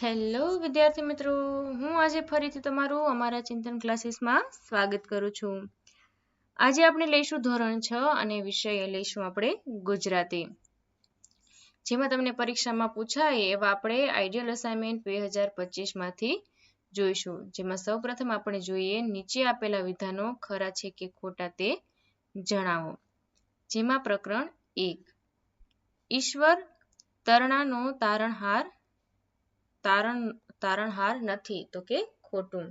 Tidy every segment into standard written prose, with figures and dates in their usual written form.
Hello વિદ્યાર્થી મિત્રો, હું આજે ફરીથી તમારું અમારા ચિંતન ક્લાસીસમાં સ્વાગત કરું છું. આજે આપણે લઈશું ધોરણ 6 અને વિષય લઈશું આપણે ગુજરાતી. જેમાં તમને પરીક્ષામાં પૂછાય એવા આપણે આઈડિયલ અસાઇનમેન્ટ 2025 માંથી જોઈશું. જેમાં સૌપ્રથમ આપણે જોઈએ નીચે આપેલા વિધાનો ખરા છે કે ખોટા તે જણાવો. જેમાં પ્રકરણ 1 ઈશ્વર તરણાનો તારણહાર નથી તો કે ખોટું.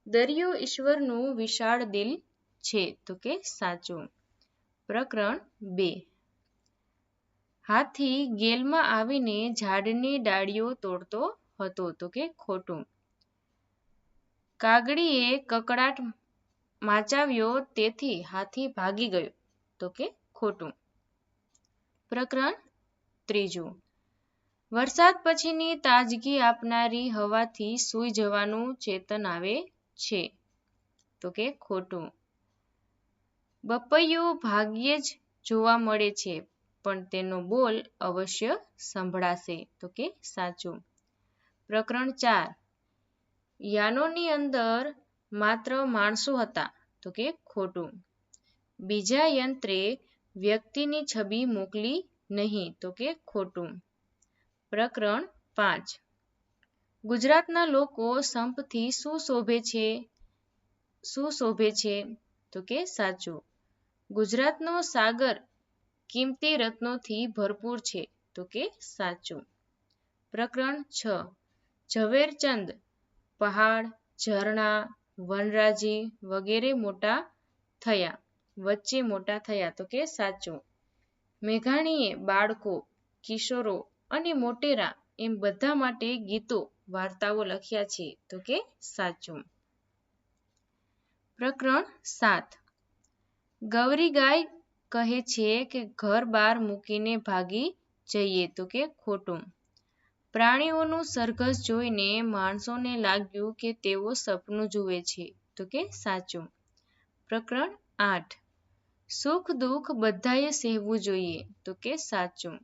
દરિયો ઈશ્વરનું વિશાળ દિલ છે તો કે સાચું. પ્રકરણ 2 હાથી ગેલમાં આવીને ઝાડની ડાળીઓ તોડતો હતો તો કે ખોટું. કાગડીએ કકળાટ માચાવ્યો તેથી હાથી ભાગી ગયો તો કે ખોટું. પ્રકરણ 3 વરસાદ પછીની તાજગી આપનારી હવાથી સૂઈ જવાનું ચેતન આવે છે તો કે ખોટું. બપૈયું ભાગ્યે જ જોવા મળે છે પણ તેનો બોલ અવશ્ય સંભળાશે તો કે સાચું. પ્રકરણ 4 યાનોની અંદર માત્ર માણસો હતા તો કે ખોટું. બીજા યંત્રે વ્યક્તિની છબી મોકલી નહીં તો કે ખોટું. પ્રકરણ 5 ગુજરાતના લોકો સંપથી શું શોભે છે તો કે સાચું. ગુજરાતનો સાગર કિંમતી રત્નોથી ભરપૂર છે તો કે સાચું. પ્રકરણ 6 ઝવેરચંદ પહાડ, ઝરણા, વનરાજી વગેરે વચ્ચે મોટા થયા તો કે સાચું. મેઘાણીએ બાળકો, કિશોરો અને મોટેરા એમ બધા માટે ગીતો, વાર્તાઓ લખ્યા છે તો કે સાચું. પ્રકરણ 7 ગૌરીગાય કહે છે કે ઘર બહાર મૂકીને ભાગી જઈએ તો કે ખોટું. પ્રાણીઓનું સરઘસ જોઈને માણસોને લાગ્યું કે તેઓ સપનું જુએ છે તો કે સાચું. પ્રકરણ 8 સુખ દુઃખ બધાએ સહેવું જોઈએ તો કે સાચું.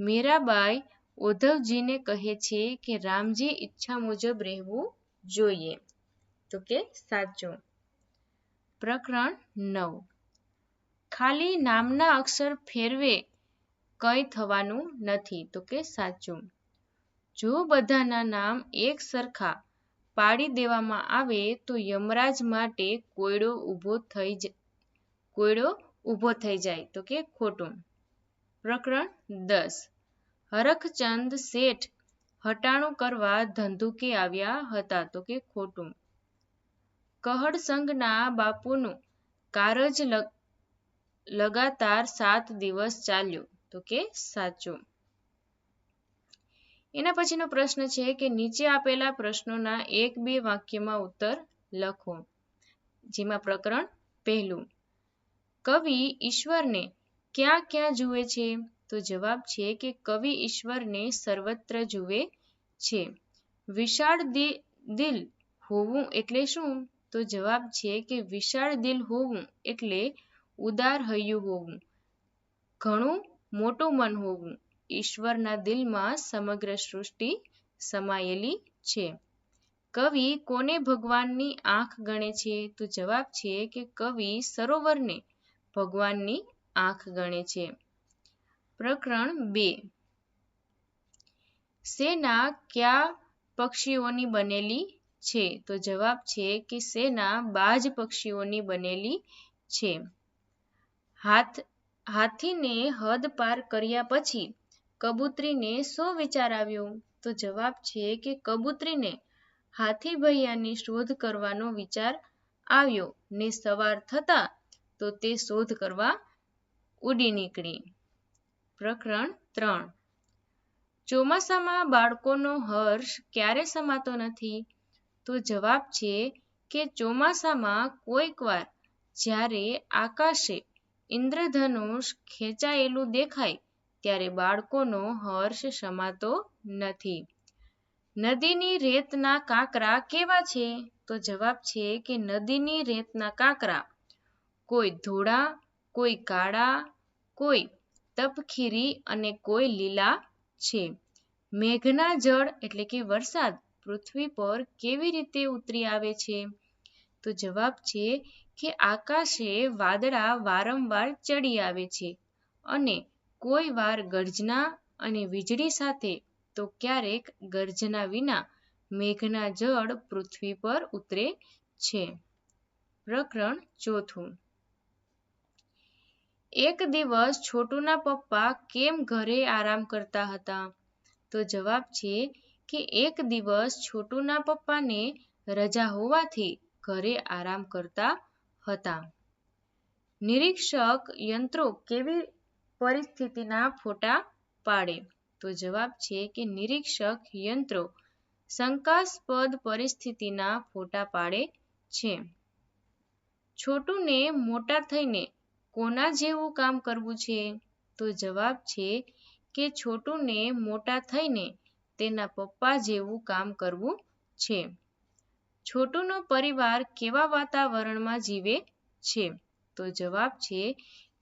મીરાબાઈ ઉદ્ધવજીને કહે છે કે રામજી ઈચ્છા મુજબ રહેવું જોઈએ તો કે સાચું. પ્રકરણ 9 ખાલી નામના અક્ષર ફેરવે કંઈ થવાનું નથી તો કે સાચું. જો બધાના નામ એક સરખા પાડી દેવામાં આવે તો યમરાજ માટે કોયડો ઊભો થઈ જાય તો કે ખોટું. પ્રકરણ 10 હરખચંદ શેઠ હટાણું કરવા ધંધુકે આવ્યા હતા તો કે ખોટું. કહડસંગના બાપુનું કારજ લગાતાર 7 દિવસ ચાલ્યું તો કે સાચું. એના પછીનો પ્રશ્ન છે કે નીચે આપેલા પ્રશ્નોના 1-2 વાક્યમાં ઉત્તર લખો. જેમાં પ્રકરણ 1 કવિ ઈશ્વરને ક્યાં ક્યાં જુએ છે તો જવાબ છે કે કવિ ઈશ્વરને સર્વત્ર જુએ છે. વિશાળ દિલ હોવું એટલે શું તો જવાબ છે કે વિશાળ દિલ હોવું એટલે ઉદાર હૈયું હોવું, ઘણું મોટું મન હોવું. ઈશ્વરના દિલમાં સમગ્ર સૃષ્ટિ સમાયેલી છે. કવિ કોને ભગવાનની આંખ ગણે છે તો જવાબ છે કે કવિ સરોવરને ભગવાનની આંખ ગણે છે. પ્રકરણ 2 સેના કયા પક્ષીઓની બનેલી છે તો જવાબ છે કે સેના બાજ પક્ષીઓની બનેલી છે. હાથીને હદ પાર કર્યા પછી કબૂતરીને શો વિચાર આવ્યો તો જવાબ છે કે કબૂતરીને હાથી ભૈયાની શોધ કરવાનો વિચાર આવ્યો ને સવાર થતા તો તે શોધ કરવા ઉડી નીકળી. પ્રકરણ 3 ચોમાસામાં બાળકોનો હર્ષ ક્યારે સમાતો નથી તો જવાબ છે કે ચોમાસામાં કોઈક વાર જ્યારે આકાશે ઇન્દ્રધનુષ ખેંચાયેલું દેખાય ત્યારે બાળકોનો હર્ષ સમાતો નથી. નદીની રેતના કાંકરા કેવા છે તો જવાબ છે કે નદીની રેતના કાંકરા કોઈ ધોળા, કોઈ કાળા, કોઈ તપખીરી અને કોઈ લીલા છે. મેઘના જળ એટલે કે વરસાદ પૃથ્વી પર કેવી રીતે ઉતરી આવે છે? તો જવાબ છે કે આકાશે વાદળા વારંવાર ચડી આવે છે અને કોઈ વાર ગર્જના અને વીજળી સાથે તો ક્યારેક ગર્જના વિના મેઘના જળ પૃથ્વી પર ઉતરે છે. પ્રકરણ ચોથું. એક દિવસ છોટુના પપ્પા કેમ ઘરે આરામ કરતા હતા? તો જવાબ છે કે એક દિવસ છોટુના પપ્પાને રજા હોવાથી ઘરે આરામ કરતા હતા. નિરીક્ષક યંત્રો કેવી પરિસ્થિતિના ફોટા પાડે? તો જવાબ છે કે નિરીક્ષક યંત્રો શંકાસ્પદ પરિસ્થિતિના ફોટા પાડે છે. છોટુને મોટા થઈને કોના જેવું કામ કરવું છે? તો જવાબ છે કે છોટુને મોટા થઈને તેના પપ્પા જેવું કામ કરવું છે. છોટુનો પરિવાર કેવા વાતાવરણમાં જીવે છે? તો જવાબ છે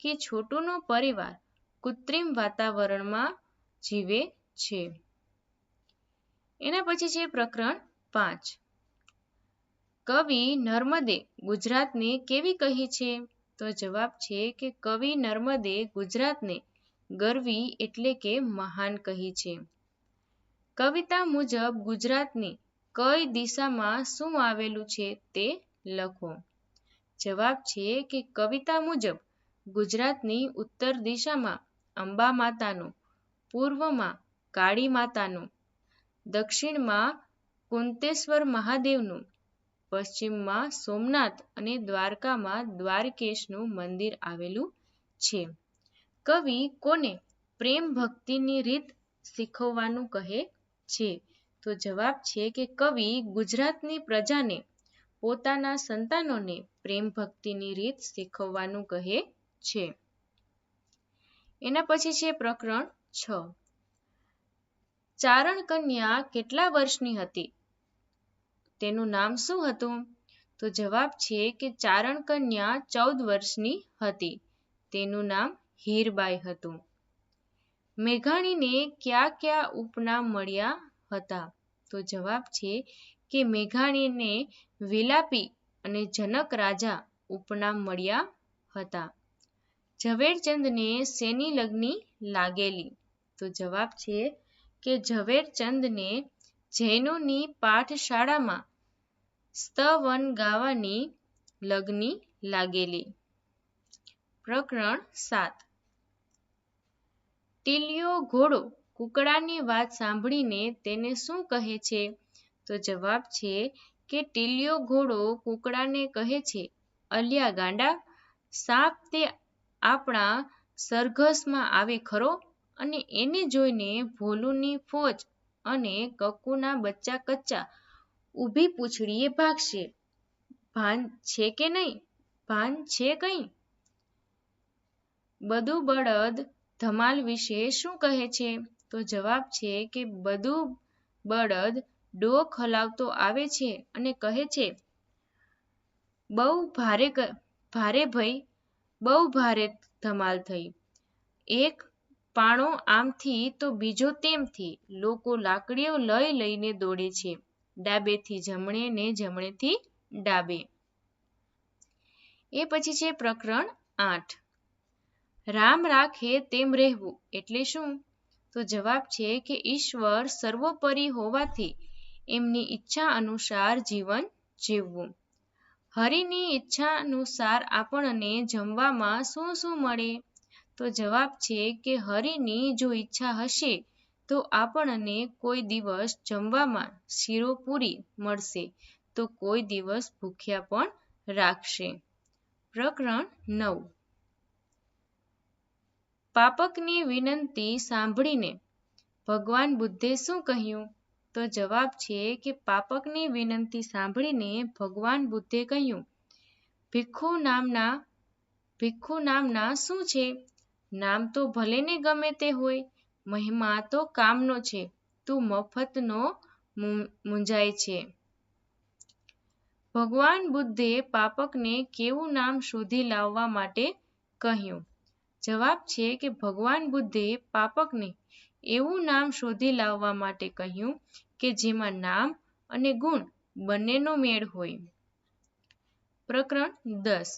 કે છોટુનો પરિવાર કૃત્રિમ વાતાવરણમાં જીવે છે. એના પછી છે પ્રકરણ 5. કવિ નર્મદે ગુજરાતને કેવી કહી છે? તો જવાબ છે કે કવિ નર્મદે ગુજરાતને ગરવી એટલે કે મહાન કહી છે. કવિતા મુજબ ગુજરાતની કઈ દિશામાં શું આવેલું છે તે લખો. જવાબ છે કે કવિતા મુજબ ગુજરાતની ઉત્તર દિશામાં અંબા માતાનું, પૂર્વમાં કાળી માતાનું, દક્ષિણમાં કુંતેશ્વર મહાદેવનું, પશ્ચિમમાં સોમનાથ અને દ્વારકામાં દ્વારકેશનું મંદિર આવેલું છે. કવિ કોને પ્રેમ ભક્તિની રીત શીખવવાનું કહે છે? તો જવાબ છે કે કવિ ગુજરાતની પ્રજાને પોતાના સંતાનોને પ્રેમ ભક્તિની રીત શીખવવાનું કહે છે. એના પછી છે પ્રકરણ 6. ચારણ કન્યા કેટલા વર્ષની હતી? તેનું નામ શું હતું? તો જવાબ છે કે ચારણ કન્યા 14 વર્ષની હતી. તેનું નામ હીરબાઈ હતું. મેઘાણીને કયા કયા ઉપનામ મળ્યા હતા? તો જવાબ છે કે મેઘાણીને વિલાપી અને જનક રાજા ઉપનામ મળ્યા હતા. ઝવેરચંદને શેની લગ્ની લાગેલી? તો જવાબ છે કે ઝવેરચંદને જૈનોની પાઠશાળામાં સ્તવન ગાવાની લગ્ની લાગેલી. પ્રકરણ 7. ટીલીયો ઘોડો કૂકડાની વાત સાંભળીને તેને શું કહે છે? તો જવાબ છે કે ટીલીયો ઘોડો કૂકડાને કહે છે, અલ્યા ગાંડા, સાપ તે આપણા સરઘસમાં આવે ખરો? અને એને જોઈને ભોલુની ફોજ અને કક્કુના બચ્ચા કચ્ચા ઊભી પૂંછડીએ ભાગશે. ભાન છે કે નહીં? ભાન છે કંઈ? બધું બળદ ધમાલ વિશે શું કહે છે? તો જવાબ છે કે બધું બળદ ડોક હલાવતો આવે છે અને કહે છે, બહુ ભારે ભઈ, બહુ ભારે ધમાલ થઈ. એક પાણો આમથી તો બીજો તેમથી. લોકો લાકડીઓ લઈ લઈને દોડે છે, ડાબેથી જમણે ને જમણેથી ડાબે. એ પછી છે પ્રકરણ 8. રામ રાખે તેમ રહેવું એટલે શું? તો જવાબ છે કે ઈશ્વર સર્વોપરી હોવાથી એમની ઈચ્છા અનુસાર જીવન જીવવું. હરિની ઈચ્છા અનુસાર આપણને જમવામાં શું શું મળે? તો જવાબ છે કે હરિની જો ઈચ્છા હશે તો આપણને કોઈ દિવસ જમવામાં શીરો પૂરી મળશે તો કોઈ દિવસ ભૂખ્યા પણ રાખશે. પ્રકરણ 9. પાપકની વિનંતી સાંભળીને ભગવાન બુદ્ધે શું કહ્યું? તો જવાબ છે કે પાપકની વિનંતી સાંભળીને ભગવાન બુદ્ધે કહ્યું, ભિક્ષુ નામના શું છે? નામ તો ભલેને ગમે તે હોય, મહિમા તો કામનો છે, તું મફતનો મૂંઝાય છે. ભગવાન બુદ્ધે પાપકને કેવું નામ શોધી લાવવા માટે કહ્યું? જવાબ છે કે ભગવાન બુદ્ધે પાપકને એવું નામ શોધી લાવવા માટે કહ્યું કે જેમાં નામ અને ગુણ બંનેનો મેળ હોય. પ્રકરણ 10.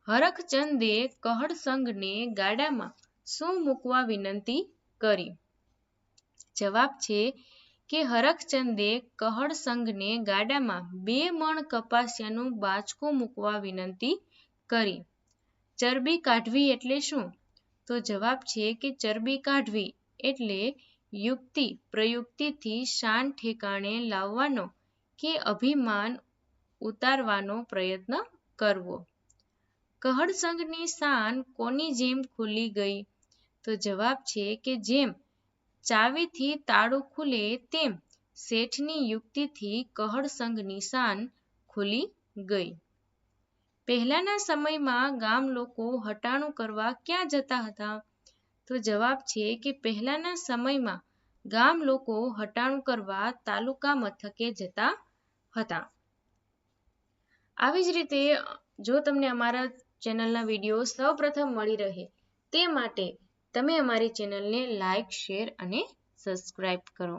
હરખચંદે કહડસંગને ગાડામાં શું મૂકવા વિનંતી કરી? જવાબ છે કે હરખચંદે કહડસંગને ગાડામાં 2 મણ કપાસિયાનું બાચકું મૂકવા વિનંતી કરી. ચરબી કાઢવી એટલે શું? તો જવાબ છે કે ચરબી કાઢવી એટલે યુક્તિ પ્રયુક્તિથી શાન ઠેકાણે લાવવાનો કે અભિમાન ઉતારવાનો પ્રયત્ન કરવો. કહડસંગની શાન કોની જેમ ખુલી ગઈ? તો જવાબ છે કે જેમ ચાવીથી તાળું ખુલે તેમ શેઠની યુક્તિથી કહડસંગની શાન ખુલી ગઈ. પહેલાના સમયમાં ગામ લોકો હટાણું કરવા ક્યાં જતા હતા? તો જવાબ છે કે પહેલાના સમયમાં ગામ લોકો હટાણું કરવા તાલુકા મથકે જતા હતા. આવી જ રીતે જો તમને અમારા ચેનલના વિડીયો સૌપ્રથમ મળી રહે તે માટે તમે અમારી ચેનલને લાઈક, શેર અને સબસ્ક્રાઇબ કરો.